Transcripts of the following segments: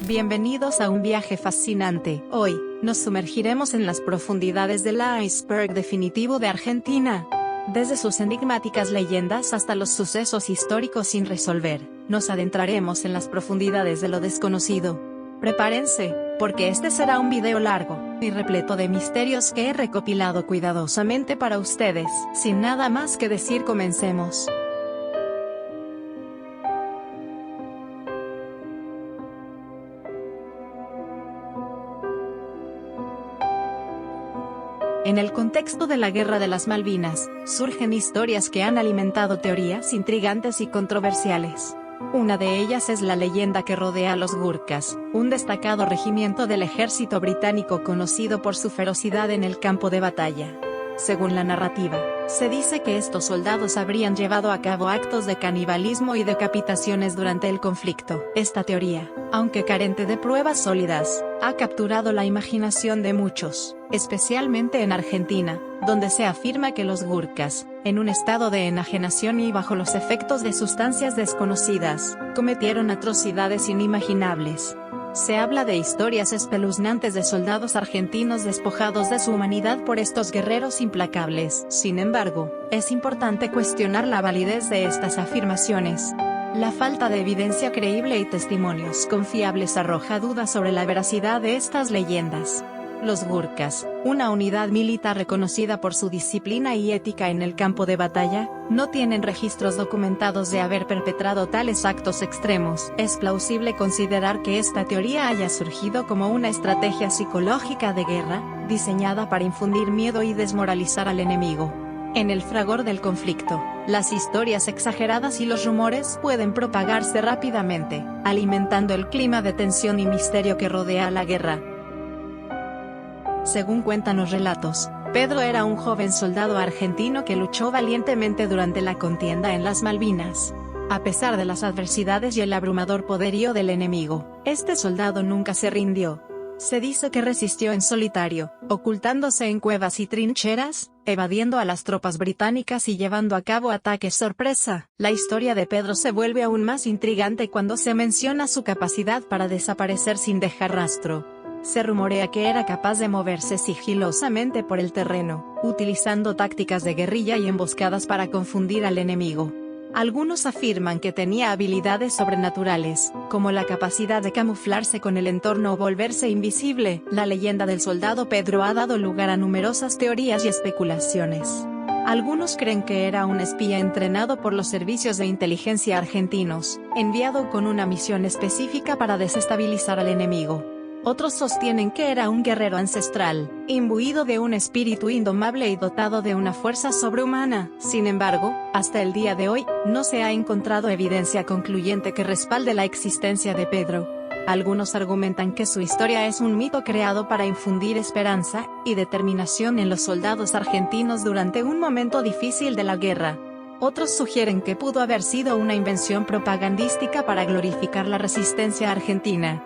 Bienvenidos a un viaje fascinante. Hoy, nos sumergiremos en las profundidades del iceberg definitivo de Argentina. Desde sus enigmáticas leyendas hasta los sucesos históricos sin resolver, nos adentraremos en las profundidades de lo desconocido. Prepárense, porque este será un video largo y repleto de misterios que he recopilado cuidadosamente para ustedes. Sin nada más que decir, comencemos. En el contexto de la Guerra de las Malvinas, surgen historias que han alimentado teorías intrigantes y controversiales. Una de ellas es la leyenda que rodea a los Gurkhas, un destacado regimiento del ejército británico conocido por su ferocidad en el campo de batalla. Según la narrativa, se dice que estos soldados habrían llevado a cabo actos de canibalismo y decapitaciones durante el conflicto. Esta teoría, aunque carente de pruebas sólidas, ha capturado la imaginación de muchos, especialmente en Argentina, donde se afirma que los Gurkhas, en un estado de enajenación y bajo los efectos de sustancias desconocidas, cometieron atrocidades inimaginables. Se habla de historias espeluznantes de soldados argentinos despojados de su humanidad por estos guerreros implacables. Sin embargo, es importante cuestionar la validez de estas afirmaciones. La falta de evidencia creíble y testimonios confiables arroja dudas sobre la veracidad de estas leyendas. Los Gurkhas, una unidad militar reconocida por su disciplina y ética en el campo de batalla, no tienen registros documentados de haber perpetrado tales actos extremos. Es plausible considerar que esta teoría haya surgido como una estrategia psicológica de guerra, diseñada para infundir miedo y desmoralizar al enemigo. En el fragor del conflicto, las historias exageradas y los rumores pueden propagarse rápidamente, alimentando el clima de tensión y misterio que rodea a la guerra. Según cuentan los relatos, Pedro era un joven soldado argentino que luchó valientemente durante la contienda en las Malvinas. A pesar de las adversidades y el abrumador poderío del enemigo, este soldado nunca se rindió. Se dice que resistió en solitario, ocultándose en cuevas y trincheras, evadiendo a las tropas británicas y llevando a cabo ataques sorpresa. La historia de Pedro se vuelve aún más intrigante cuando se menciona su capacidad para desaparecer sin dejar rastro. Se rumorea que era capaz de moverse sigilosamente por el terreno, utilizando tácticas de guerrilla y emboscadas para confundir al enemigo. Algunos afirman que tenía habilidades sobrenaturales, como la capacidad de camuflarse con el entorno o volverse invisible. La leyenda del soldado Pedro ha dado lugar a numerosas teorías y especulaciones. Algunos creen que era un espía entrenado por los servicios de inteligencia argentinos, enviado con una misión específica para desestabilizar al enemigo. Otros sostienen que era un guerrero ancestral, imbuido de un espíritu indomable y dotado de una fuerza sobrehumana. Sin embargo, hasta el día de hoy, no se ha encontrado evidencia concluyente que respalde la existencia de Pedro. Algunos argumentan que su historia es un mito creado para infundir esperanza y determinación en los soldados argentinos durante un momento difícil de la guerra. Otros sugieren que pudo haber sido una invención propagandística para glorificar la resistencia argentina.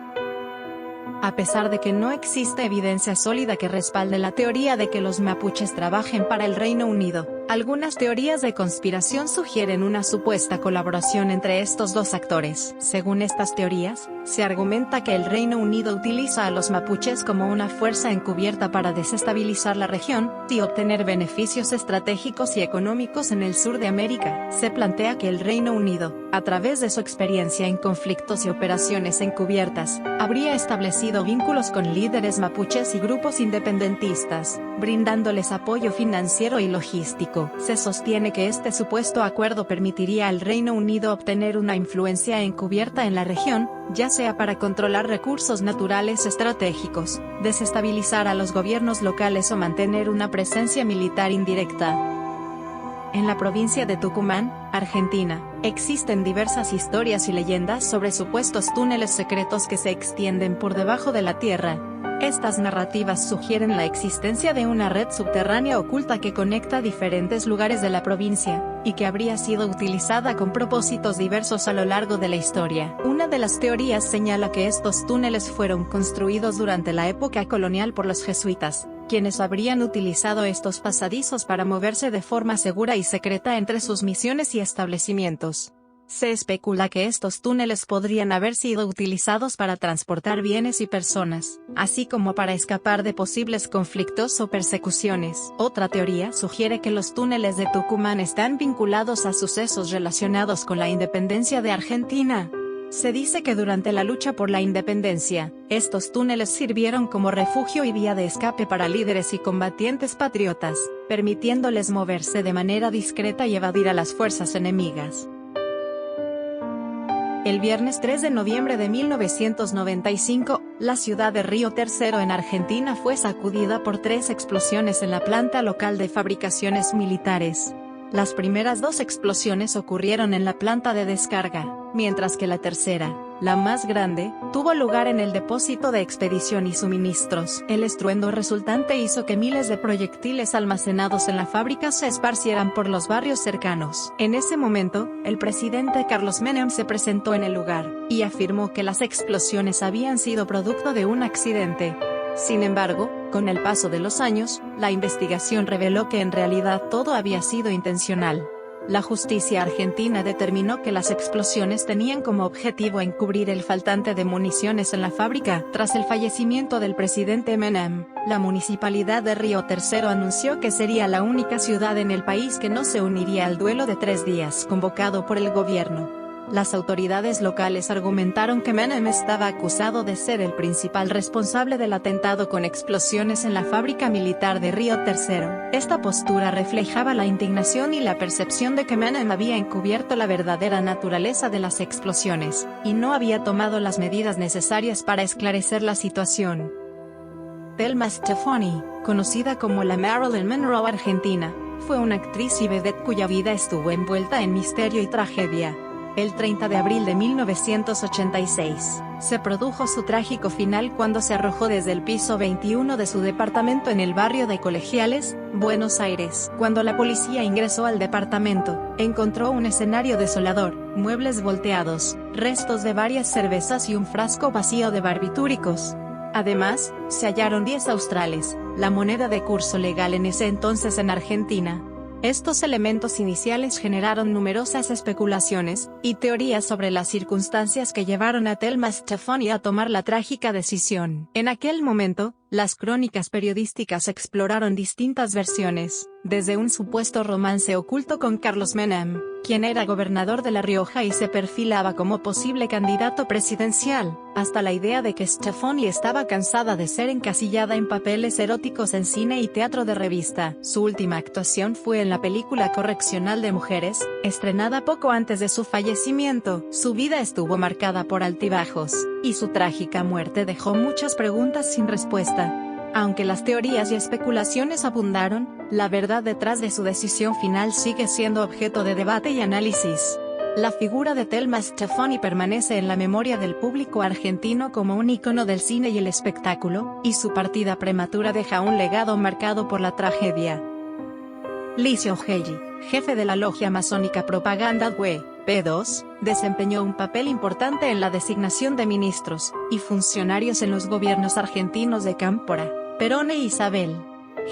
A pesar de que no existe evidencia sólida que respalde la teoría de que los mapuches trabajen para el Reino Unido, algunas teorías de conspiración sugieren una supuesta colaboración entre estos dos actores. Según estas teorías, se argumenta que el Reino Unido utiliza a los mapuches como una fuerza encubierta para desestabilizar la región y obtener beneficios estratégicos y económicos en el sur de América. Se plantea que el Reino Unido, a través de su experiencia en conflictos y operaciones encubiertas, habría establecido vínculos con líderes mapuches y grupos independentistas, brindándoles apoyo financiero y logístico. Se sostiene que este supuesto acuerdo permitiría al Reino Unido obtener una influencia encubierta en la región, ya sea para controlar recursos naturales estratégicos, desestabilizar a los gobiernos locales o mantener una presencia militar indirecta. En la provincia de Tucumán, Argentina, existen diversas historias y leyendas sobre supuestos túneles secretos que se extienden por debajo de la tierra. Estas narrativas sugieren la existencia de una red subterránea oculta que conecta diferentes lugares de la provincia, y que habría sido utilizada con propósitos diversos a lo largo de la historia. Una de las teorías señala que estos túneles fueron construidos durante la época colonial por los jesuitas, quienes habrían utilizado estos pasadizos para moverse de forma segura y secreta entre sus misiones y establecimientos. Se especula que estos túneles podrían haber sido utilizados para transportar bienes y personas, así como para escapar de posibles conflictos o persecuciones. Otra teoría sugiere que los túneles de Tucumán están vinculados a sucesos relacionados con la independencia de Argentina. Se dice que durante la lucha por la independencia, estos túneles sirvieron como refugio y vía de escape para líderes y combatientes patriotas, permitiéndoles moverse de manera discreta y evadir a las fuerzas enemigas. El viernes 3 de noviembre de 1995, la ciudad de Río Tercero en Argentina fue sacudida por 3 explosiones en la planta local de fabricaciones militares. Las primeras 2 explosiones ocurrieron en la planta de descarga, mientras que la tercera, la más grande, tuvo lugar en el depósito de expedición y suministros. El estruendo resultante hizo que miles de proyectiles almacenados en la fábrica se esparcieran por los barrios cercanos. En ese momento, el presidente Carlos Menem se presentó en el lugar, y afirmó que las explosiones habían sido producto de un accidente. Sin embargo, con el paso de los años, la investigación reveló que en realidad todo había sido intencional. La justicia argentina determinó que las explosiones tenían como objetivo encubrir el faltante de municiones en la fábrica. Tras el fallecimiento del presidente Menem, la municipalidad de Río Tercero anunció que sería la única ciudad en el país que no se uniría al duelo de 3 días convocado por el gobierno. Las autoridades locales argumentaron que Menem estaba acusado de ser el principal responsable del atentado con explosiones en la fábrica militar de Río Tercero. Esta postura reflejaba la indignación y la percepción de que Menem había encubierto la verdadera naturaleza de las explosiones, y no había tomado las medidas necesarias para esclarecer la situación. Thelma Stefani, conocida como la Marilyn Monroe argentina, fue una actriz y vedette cuya vida estuvo envuelta en misterio y tragedia. El 30 de abril de 1986, se produjo su trágico final cuando se arrojó desde el piso 21 de su departamento en el barrio de Colegiales, Buenos Aires. Cuando la policía ingresó al departamento, encontró un escenario desolador, muebles volteados, restos de varias cervezas y un frasco vacío de barbitúricos. Además, se hallaron 10 australes, la moneda de curso legal en ese entonces en Argentina. Estos elementos iniciales generaron numerosas especulaciones y teorías sobre las circunstancias que llevaron a Thelma Stefani a tomar la trágica decisión. En aquel momento, las crónicas periodísticas exploraron distintas versiones, desde un supuesto romance oculto con Carlos Menem, quien era gobernador de La Rioja y se perfilaba como posible candidato presidencial, hasta la idea de que Stefani estaba cansada de ser encasillada en papeles eróticos en cine y teatro de revista. Su última actuación fue en la película Correccional de Mujeres, estrenada poco antes de su fallecimiento. Su vida estuvo marcada por altibajos, y su trágica muerte dejó muchas preguntas sin respuesta. Aunque las teorías y especulaciones abundaron, la verdad detrás de su decisión final sigue siendo objeto de debate y análisis. La figura de Thelma Stefani permanece en la memoria del público argentino como un ícono del cine y el espectáculo, y su partida prematura deja un legado marcado por la tragedia. Licio Gelli, jefe de la logia masónica Propaganda Due, P2, desempeñó un papel importante en la designación de ministros y funcionarios en los gobiernos argentinos de Cámpora, Perón e Isabel.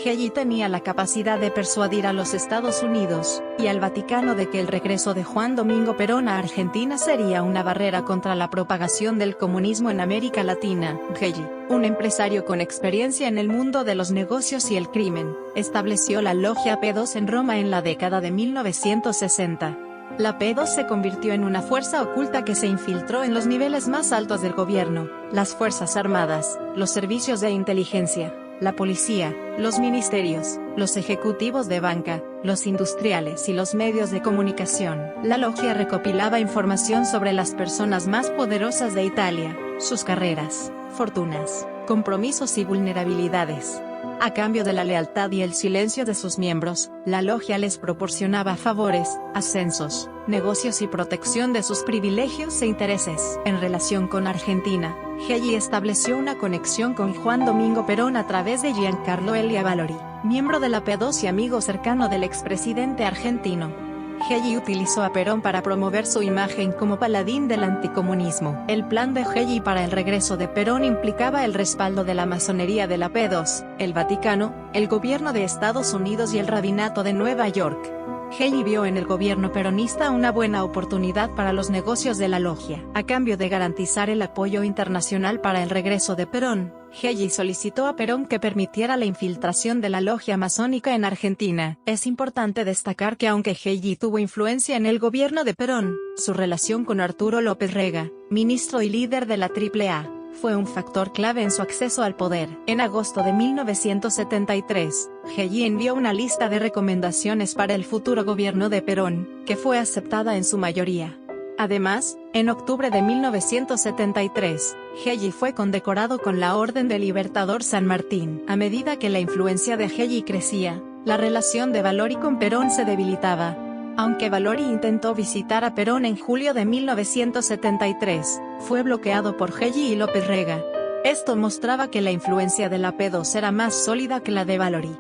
Gelli tenía la capacidad de persuadir a los Estados Unidos y al Vaticano de que el regreso de Juan Domingo Perón a Argentina sería una barrera contra la propagación del comunismo en América Latina. Gelli, un empresario con experiencia en el mundo de los negocios y el crimen, estableció la logia P2 en Roma en la década de 1960. La P2 se convirtió en una fuerza oculta que se infiltró en los niveles más altos del gobierno, las Fuerzas Armadas, los servicios de inteligencia, la policía, los ministerios, los ejecutivos de banca, los industriales y los medios de comunicación. La logia recopilaba información sobre las personas más poderosas de Italia, sus carreras, fortunas, compromisos y vulnerabilidades. A cambio de la lealtad y el silencio de sus miembros, la logia les proporcionaba favores, ascensos, negocios y protección de sus privilegios e intereses. En relación con Argentina, Gelli estableció una conexión con Juan Domingo Perón a través de Giancarlo Elia Valori, miembro de la P2 y amigo cercano del expresidente argentino. Gelli utilizó a Perón para promover su imagen como paladín del anticomunismo. El plan de Gelli para el regreso de Perón implicaba el respaldo de la masonería de la P2, el Vaticano, el gobierno de Estados Unidos y el rabinato de Nueva York. Gelli vio en el gobierno peronista una buena oportunidad para los negocios de la logia. A cambio de garantizar el apoyo internacional para el regreso de Perón, Gelli solicitó a Perón que permitiera la infiltración de la logia masónica en Argentina. Es importante destacar que aunque Gelli tuvo influencia en el gobierno de Perón, su relación con Arturo López Rega, ministro y líder de la AAA, fue un factor clave en su acceso al poder. En agosto de 1973, Gelli envió una lista de recomendaciones para el futuro gobierno de Perón, que fue aceptada en su mayoría. Además, en octubre de 1973, Gelli fue condecorado con la Orden del Libertador San Martín. A medida que la influencia de Gelli crecía, la relación de Valori con Perón se debilitaba. Aunque Valori intentó visitar a Perón en julio de 1973, fue bloqueado por Gelli y López Rega. Esto mostraba que la influencia de la P2 era más sólida que la de Valori.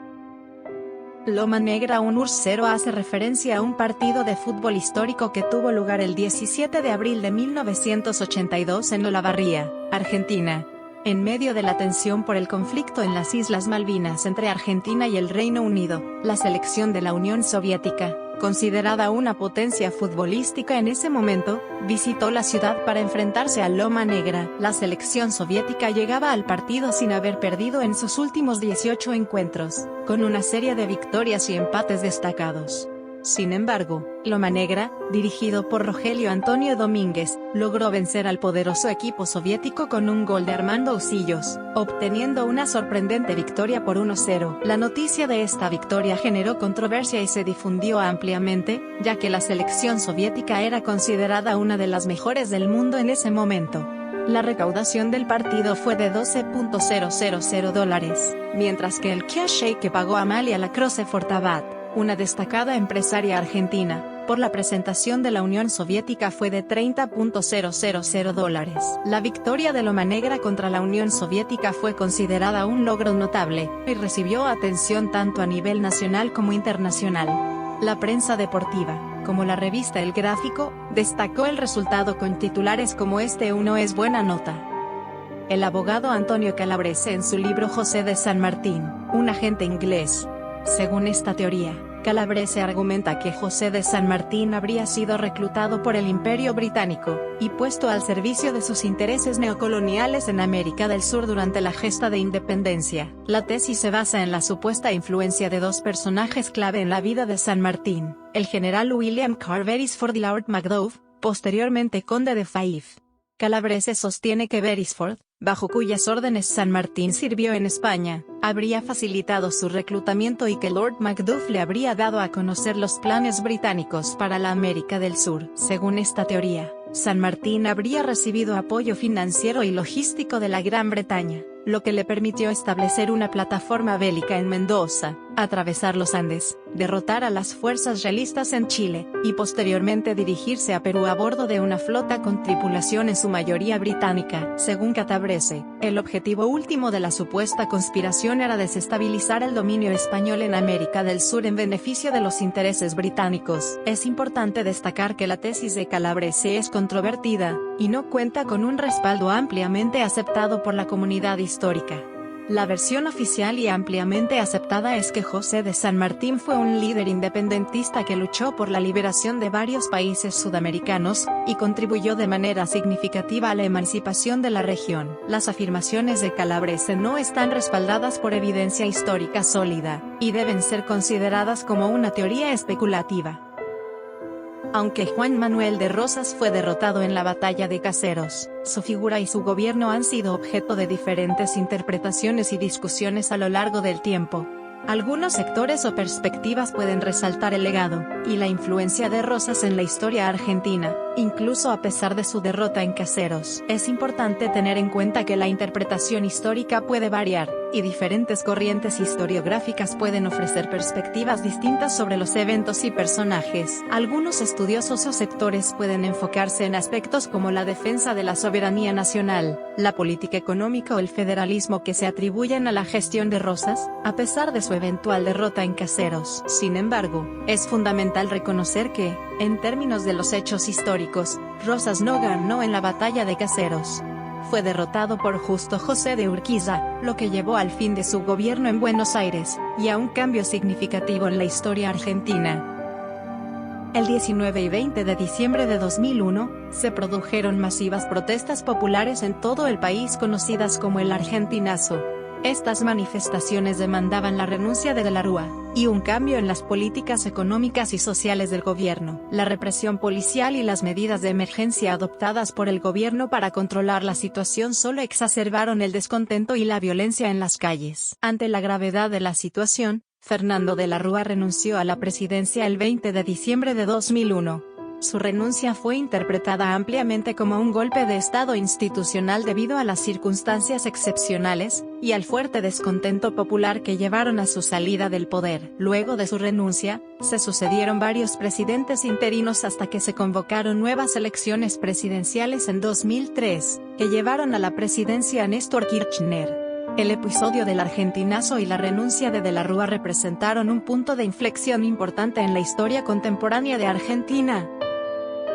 Loma Negra un Ursero hace referencia a un partido de fútbol histórico que tuvo lugar el 17 de abril de 1982 en Olavarría, Argentina. En medio de la tensión por el conflicto en las Islas Malvinas entre Argentina y el Reino Unido, la selección de la Unión Soviética, considerada una potencia futbolística en ese momento, visitó la ciudad para enfrentarse a Loma Negra. La selección soviética llegaba al partido sin haber perdido en sus últimos 18 encuentros, con una serie de victorias y empates destacados. Sin embargo, Loma Negra, dirigido por Rogelio Antonio Domínguez, logró vencer al poderoso equipo soviético con un gol de Armando Usillos, obteniendo una sorprendente victoria por 1-0. La noticia de esta victoria generó controversia y se difundió ampliamente, ya que la selección soviética era considerada una de las mejores del mundo en ese momento. La recaudación del partido fue de $12,000, mientras que el cash que pagó Amalia Lacroze Fortabat, una destacada empresaria argentina, por la presentación de la Unión Soviética fue de $30,000. La victoria de Loma Negra contra la Unión Soviética fue considerada un logro notable, y recibió atención tanto a nivel nacional como internacional. La prensa deportiva, como la revista El Gráfico, destacó el resultado con titulares como "Este uno es buena nota". El abogado Antonio Calabrese en su libro José de San Martín, un agente inglés. Según esta teoría, Calabrese argumenta que José de San Martín habría sido reclutado por el Imperio Británico, y puesto al servicio de sus intereses neocoloniales en América del Sur durante la gesta de independencia. La tesis se basa en la supuesta influencia de dos personajes clave en la vida de San Martín, el general William Carr Beresford y Lord Macduff, posteriormente conde de Fife. Calabrese sostiene que Beresford, bajo cuyas órdenes San Martín sirvió en España, habría facilitado su reclutamiento y que Lord Macduff le habría dado a conocer los planes británicos para la América del Sur. Según esta teoría, San Martín habría recibido apoyo financiero y logístico de la Gran Bretaña, lo que le permitió establecer una plataforma bélica en Mendoza, atravesar los Andes, derrotar a las fuerzas realistas en Chile, y posteriormente dirigirse a Perú a bordo de una flota con tripulación en su mayoría británica. Según Calabrese, el objetivo último de la supuesta conspiración era desestabilizar el dominio español en América del Sur en beneficio de los intereses británicos. Es importante destacar que la tesis de Calabrese es controvertida, y no cuenta con un respaldo ampliamente aceptado por la comunidad histórica. La versión oficial y ampliamente aceptada es que José de San Martín fue un líder independentista que luchó por la liberación de varios países sudamericanos, y contribuyó de manera significativa a la emancipación de la región. Las afirmaciones de Calabrese no están respaldadas por evidencia histórica sólida, y deben ser consideradas como una teoría especulativa. Aunque Juan Manuel de Rosas fue derrotado en la batalla de Caseros, su figura y su gobierno han sido objeto de diferentes interpretaciones y discusiones a lo largo del tiempo. Algunos sectores o perspectivas pueden resaltar el legado y la influencia de Rosas en la historia argentina, incluso a pesar de su derrota en Caseros. Es importante tener en cuenta que la interpretación histórica puede variar, y diferentes corrientes historiográficas pueden ofrecer perspectivas distintas sobre los eventos y personajes. Algunos estudiosos o sectores pueden enfocarse en aspectos como la defensa de la soberanía nacional, la política económica o el federalismo que se atribuyen a la gestión de Rosas, a pesar de su eventual derrota en Caseros. Sin embargo, es fundamental reconocer que, en términos de los hechos históricos, Rosas no ganó en la batalla de Caseros. Fue derrotado por Justo José de Urquiza, lo que llevó al fin de su gobierno en Buenos Aires, y a un cambio significativo en la historia argentina. El 19 y 20 de diciembre de 2001, se produjeron masivas protestas populares en todo el país conocidas como el Argentinazo. Estas manifestaciones demandaban la renuncia de la Rúa, y un cambio en las políticas económicas y sociales del gobierno. La represión policial y las medidas de emergencia adoptadas por el gobierno para controlar la situación solo exacerbaron el descontento y la violencia en las calles. Ante la gravedad de la situación, Fernando de la Rúa renunció a la presidencia el 20 de diciembre de 2001. Su renuncia fue interpretada ampliamente como un golpe de Estado institucional debido a las circunstancias excepcionales, y al fuerte descontento popular que llevaron a su salida del poder. Luego de su renuncia, se sucedieron varios presidentes interinos hasta que se convocaron nuevas elecciones presidenciales en 2003, que llevaron a la presidencia a Néstor Kirchner. El episodio del Argentinazo y la renuncia de la Rúa representaron un punto de inflexión importante en la historia contemporánea de Argentina.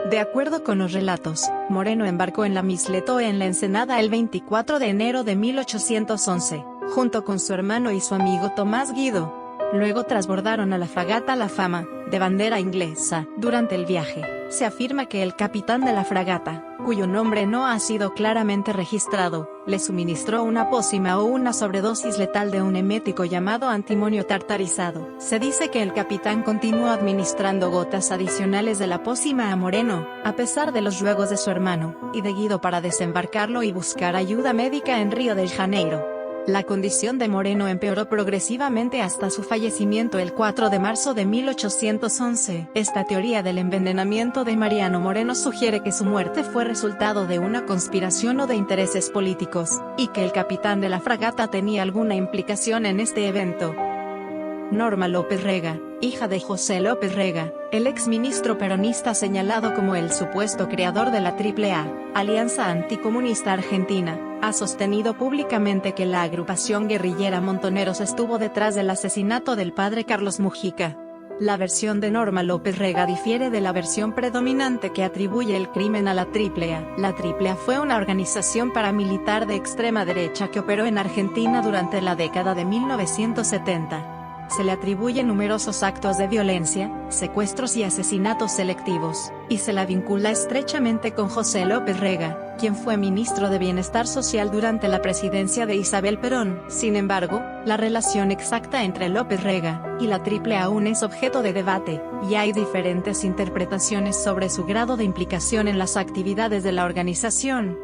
De acuerdo con los relatos, Moreno embarcó en la Misleto en la Ensenada el 24 de enero de 1811, junto con su hermano y su amigo Tomás Guido. Luego transbordaron a la fragata La Fama, de bandera inglesa. Durante el viaje, se afirma que el capitán de la fragata, cuyo nombre no ha sido claramente registrado, le suministró una pócima o una sobredosis letal de un emético llamado antimonio tartarizado. Se dice que el capitán continuó administrando gotas adicionales de la pócima a Moreno, a pesar de los ruegos de su hermano y de Guido para desembarcarlo y buscar ayuda médica en Río de Janeiro. La condición de Moreno empeoró progresivamente hasta su fallecimiento el 4 de marzo de 1811. Esta teoría del envenenamiento de Mariano Moreno sugiere que su muerte fue resultado de una conspiración o de intereses políticos, y que el capitán de la fragata tenía alguna implicación en este evento. Norma López Rega, hija de José López Rega, el exministro peronista señalado como el supuesto creador de la AAA, Alianza Anticomunista Argentina, ha sostenido públicamente que la agrupación guerrillera Montoneros estuvo detrás del asesinato del padre Carlos Mujica. La versión de Norma López Rega difiere de la versión predominante que atribuye el crimen a la AAA. La AAA fue una organización paramilitar de extrema derecha que operó en Argentina durante la década de 1970. Se le atribuyen numerosos actos de violencia, secuestros y asesinatos selectivos, y se la vincula estrechamente con José López Rega, quien fue ministro de Bienestar Social durante la presidencia de Isabel Perón. Sin embargo, la relación exacta entre López Rega y la AAA aún es objeto de debate, y hay diferentes interpretaciones sobre su grado de implicación en las actividades de la organización.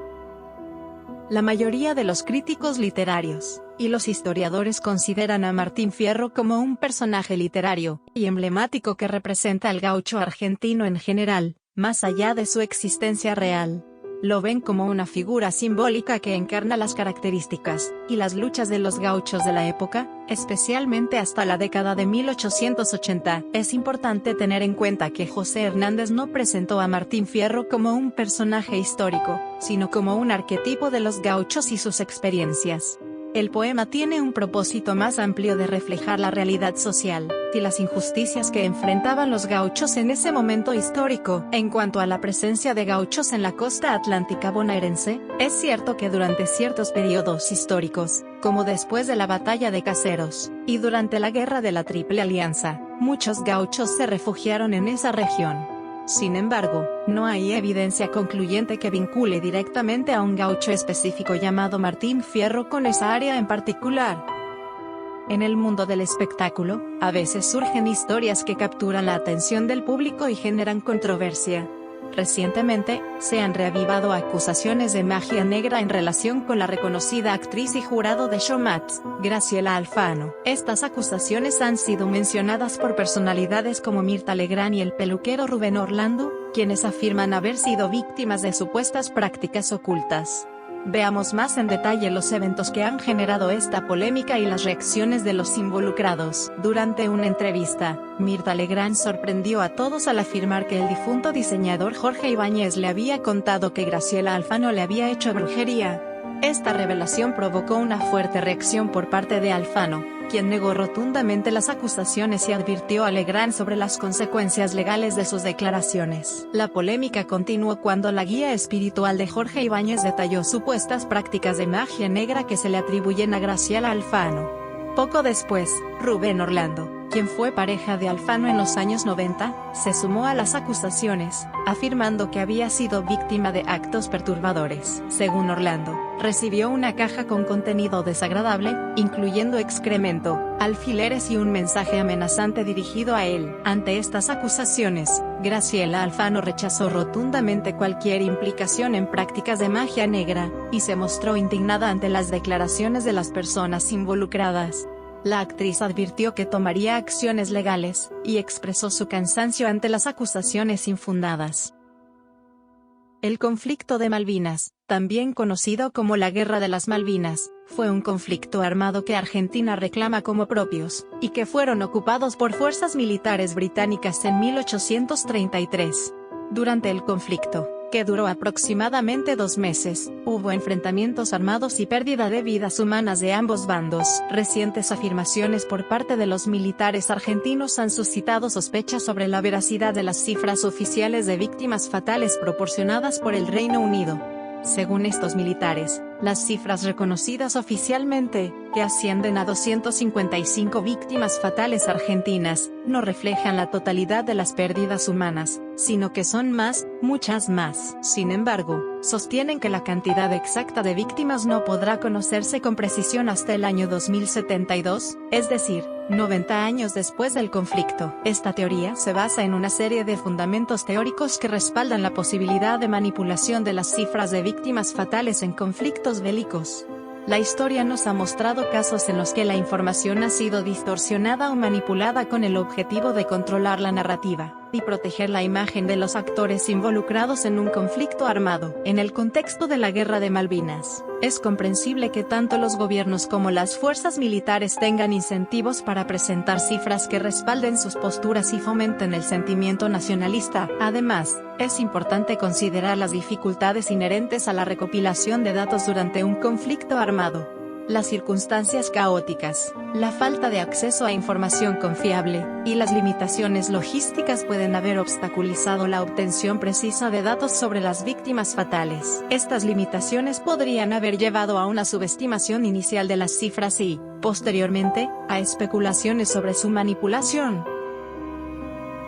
La mayoría de los críticos literarios y los historiadores consideran a Martín Fierro como un personaje literario y emblemático que representa al gaucho argentino en general, más allá de su existencia real. Lo ven como una figura simbólica que encarna las características y las luchas de los gauchos de la época, especialmente hasta la década de 1880. Es importante tener en cuenta que José Hernández no presentó a Martín Fierro como un personaje histórico, sino como un arquetipo de los gauchos y sus experiencias. El poema tiene un propósito más amplio de reflejar la realidad social y las injusticias que enfrentaban los gauchos en ese momento histórico. En cuanto a la presencia de gauchos en la costa atlántica bonaerense, es cierto que durante ciertos periodos históricos, como después de la batalla de Caseros, y durante la guerra de la Triple Alianza, muchos gauchos se refugiaron en esa región. Sin embargo, no hay evidencia concluyente que vincule directamente a un gaucho específico llamado Martín Fierro con esa área en particular. En el mundo del espectáculo, a veces surgen historias que capturan la atención del público y generan controversia. Recientemente, se han reavivado acusaciones de magia negra en relación con la reconocida actriz y jurado de Showmatch, Graciela Alfano. Estas acusaciones han sido mencionadas por personalidades como Mirta Legrand y el peluquero Rubén Orlando, quienes afirman haber sido víctimas de supuestas prácticas ocultas. Veamos más en detalle los eventos que han generado esta polémica y las reacciones de los involucrados. Durante una entrevista, Mirta Legrand sorprendió a todos al afirmar que el difunto diseñador Jorge Ibáñez le había contado que Graciela Alfano le había hecho brujería. Esta revelación provocó una fuerte reacción por parte de Alfano, quien negó rotundamente las acusaciones y advirtió a Legrand sobre las consecuencias legales de sus declaraciones. La polémica continuó cuando la guía espiritual de Jorge Ibáñez detalló supuestas prácticas de magia negra que se le atribuyen a Graciela Alfano. Poco después, Rubén Orlando, quien fue pareja de Alfano en los años 90, se sumó a las acusaciones, afirmando que había sido víctima de actos perturbadores. Según Orlando, recibió una caja con contenido desagradable, incluyendo excremento, alfileres y un mensaje amenazante dirigido a él. Ante estas acusaciones, Graciela Alfano rechazó rotundamente cualquier implicación en prácticas de magia negra, y se mostró indignada ante las declaraciones de las personas involucradas. La actriz advirtió que tomaría acciones legales, y expresó su cansancio ante las acusaciones infundadas. El conflicto de Malvinas, también conocido como la Guerra de las Malvinas, fue un conflicto armado que Argentina reclama como propios, y que fueron ocupados por fuerzas militares británicas en 1833. Durante el conflicto, que duró aproximadamente 2 meses, hubo enfrentamientos armados y pérdida de vidas humanas de ambos bandos. Recientes afirmaciones por parte de los militares argentinos han suscitado sospechas sobre la veracidad de las cifras oficiales de víctimas fatales proporcionadas por el Reino Unido. Según estos militares, las cifras reconocidas oficialmente, que ascienden a 255 víctimas fatales argentinas, no reflejan la totalidad de las pérdidas humanas, sino que son más, muchas más. Sin embargo, sostienen que la cantidad exacta de víctimas no podrá conocerse con precisión hasta el año 2072, es decir, 90 años después del conflicto. Esta teoría se basa en una serie de fundamentos teóricos que respaldan la posibilidad de manipulación de las cifras de víctimas fatales en conflictos bélicos. La historia nos ha mostrado casos en los que la información ha sido distorsionada o manipulada con el objetivo de controlar la narrativa y proteger la imagen de los actores involucrados en un conflicto armado. En el contexto de la Guerra de Malvinas, es comprensible que tanto los gobiernos como las fuerzas militares tengan incentivos para presentar cifras que respalden sus posturas y fomenten el sentimiento nacionalista. Además, es importante considerar las dificultades inherentes a la recopilación de datos durante un conflicto armado. Las circunstancias caóticas, la falta de acceso a información confiable, y las limitaciones logísticas pueden haber obstaculizado la obtención precisa de datos sobre las víctimas fatales. Estas limitaciones podrían haber llevado a una subestimación inicial de las cifras y, posteriormente, a especulaciones sobre su manipulación.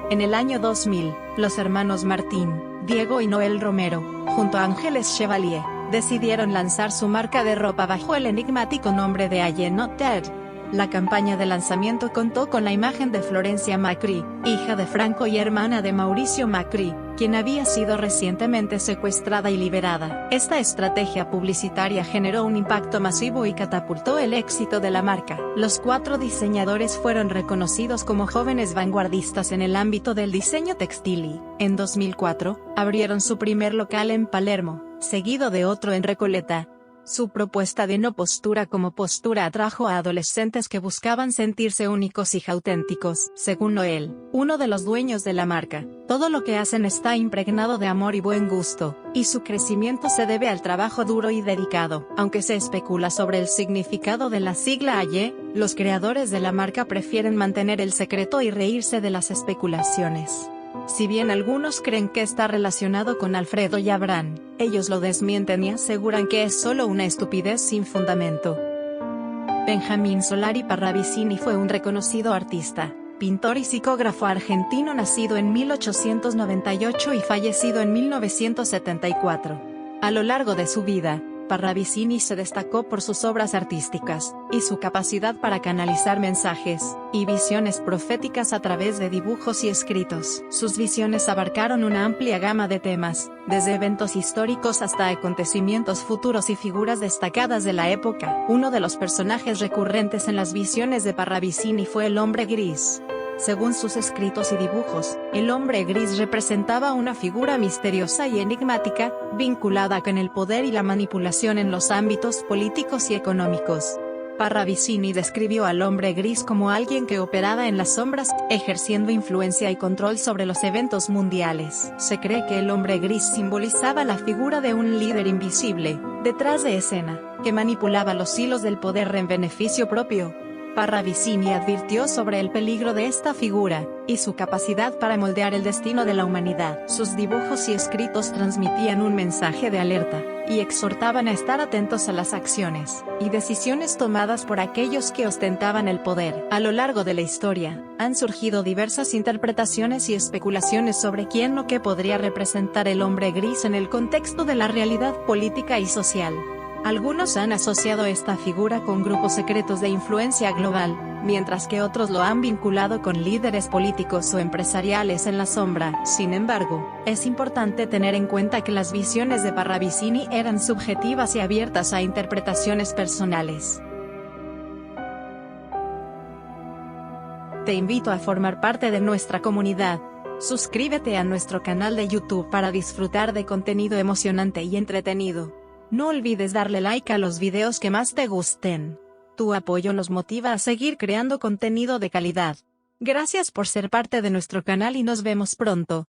En el año 2000, los hermanos Martín, Diego y Noel Romero, junto a Ángeles Chevalier, decidieron lanzar su marca de ropa bajo el enigmático nombre de I Am Not Dead. La campaña de lanzamiento contó con la imagen de Florencia Macri, hija de Franco y hermana de Mauricio Macri, quien había sido recientemente secuestrada y liberada. Esta estrategia publicitaria generó un impacto masivo y catapultó el éxito de la marca. Los 4 diseñadores fueron reconocidos como jóvenes vanguardistas en el ámbito del diseño textil y, en 2004, abrieron su primer local en Palermo, seguido de otro en Recoleta. Su propuesta de no postura como postura atrajo a adolescentes que buscaban sentirse únicos y auténticos. Según Noel, uno de los dueños de la marca, todo lo que hacen está impregnado de amor y buen gusto, y su crecimiento se debe al trabajo duro y dedicado. Aunque se especula sobre el significado de la sigla AY, los creadores de la marca prefieren mantener el secreto y reírse de las especulaciones. Si bien algunos creen que está relacionado con Alfredo y Abraham, ellos lo desmienten y aseguran que es solo una estupidez sin fundamento. Benjamín Solari Parravicini fue un reconocido artista, pintor y psicógrafo argentino nacido en 1898 y fallecido en 1974. A lo largo de su vida, Parravicini se destacó por sus obras artísticas, y su capacidad para canalizar mensajes y visiones proféticas a través de dibujos y escritos. Sus visiones abarcaron una amplia gama de temas, desde eventos históricos hasta acontecimientos futuros y figuras destacadas de la época. Uno de los personajes recurrentes en las visiones de Parravicini fue el hombre gris. Según sus escritos y dibujos, el hombre gris representaba una figura misteriosa y enigmática, vinculada con el poder y la manipulación en los ámbitos políticos y económicos. Parravicini describió al hombre gris como alguien que operaba en las sombras, ejerciendo influencia y control sobre los eventos mundiales. Se cree que el hombre gris simbolizaba la figura de un líder invisible, detrás de escena, que manipulaba los hilos del poder en beneficio propio. Parravicini advirtió sobre el peligro de esta figura, y su capacidad para moldear el destino de la humanidad. Sus dibujos y escritos transmitían un mensaje de alerta y exhortaban a estar atentos a las acciones y decisiones tomadas por aquellos que ostentaban el poder. A lo largo de la historia, han surgido diversas interpretaciones y especulaciones sobre quién o qué podría representar el hombre gris en el contexto de la realidad política y social. Algunos han asociado esta figura con grupos secretos de influencia global, mientras que otros lo han vinculado con líderes políticos o empresariales en la sombra. Sin embargo, es importante tener en cuenta que las visiones de Parravicini eran subjetivas y abiertas a interpretaciones personales. Te invito a formar parte de nuestra comunidad. Suscríbete a nuestro canal de YouTube para disfrutar de contenido emocionante y entretenido. No olvides darle like a los videos que más te gusten. Tu apoyo nos motiva a seguir creando contenido de calidad. Gracias por ser parte de nuestro canal y nos vemos pronto.